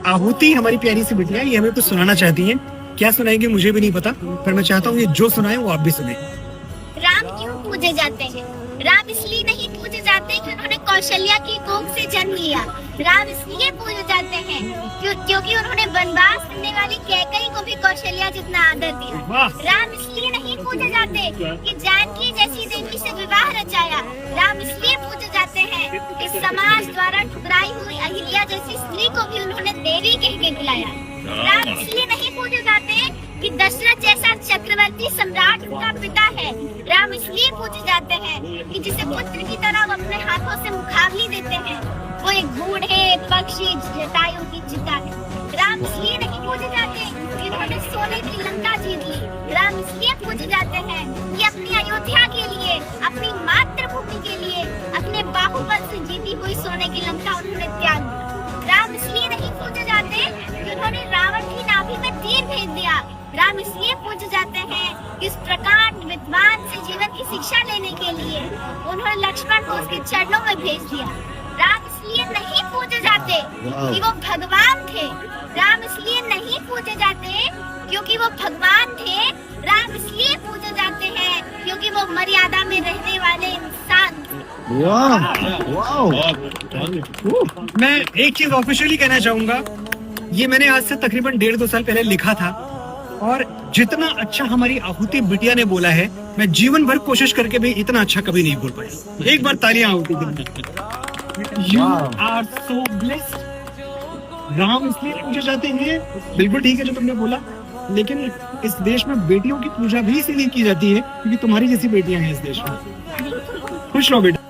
आहुति हमारी प्यारी सी बिटिया, ये हमें कुछ सुनाना चाहती हैं। क्या सुनाएंगे मुझे भी नहीं पता, पर मैं चाहता हूँ ये जो सुनाए वो आप भी सुने। राम क्यों पूजे जाते हैं? राम इसलिए नहीं पूजे जाते कि उन्होंने कौशल्या की कोख से जन्म लिया। राम इसलिए पूजे जाते हैं क्योंकि उन्होंने वनवास करने वाली कैकई को भी कौशल्या जितना आदर दिया। राम इसलिए नहीं पूजे जाते कि जानकी जैसी देवी से विवाह रचाया। राम इसलिए पूजे जाते हैं कि समाज द्वारा ठुकराई हुई अहिल्या जैसी स्त्री को भी उन्होंने देवी कह के बुलाया। राम इसलिए नहीं पूजे जाते कि दशरथ जैसा चक्रवर्ती सम्राट उनका पिता है। राम इसलिए पूजे जाते हैं कि जिसे पुत्र की तरह वो अपने हाथों से मुखाग्नि देते हैं, वो एक बूढ़े पक्षी जटायु की चिता है। राम इसलिए नहीं पूजे जाते कि उन्होंने सोने की लंका जीत ली। राम इसलिए पूजे जाते हैं कि अपनी अयोध्या के लिए, अपनी मातृभूमि के लिए, अपने बाहुबल से जीती हुई सोने की लंका उन्होंने त्याग दिया। राम इसलिए नहीं पूजे जाते कि उन्होंने रावण की नाभि में तीर भेज दिया। राम इसलिए पूजे जाते हैं कि इस प्रकार विद्वान से जीवन की शिक्षा लेने के लिए उन्होंने लक्ष्मण को उसके चरणों में भेज दिया। राम इसलिए नहीं पूजे जाते कि वो भगवान थे। राम इसलिए नहीं पूजे जाते क्योंकि वो भगवान थे। राम इसलिए पूजे जाते हैं क्योंकि वो मर्यादा में रहने वाले इंसान। मैं एक चीज ऑफिशियली कहना चाहूंगा, ये मैंने आज से तकरीबन 1.5-2 साल पहले लिखा था, और जितना अच्छा हमारी आहुति बिटिया ने बोला है, मैं जीवन भर कोशिश करके भी इतना अच्छा कभी नहीं बोल पाया। एक बार तालियां आहुति के लिए। You are so blessed। Ram इसलिए पूजे जाते हैं, बिल्कुल ठीक है जो तुमने बोला, लेकिन इस देश में बेटियों की पूजा भी इसीलिए की जाती है क्योंकि तुम्हारी जैसी बेटियां हैं इस देश में। खुश रहो बेटा।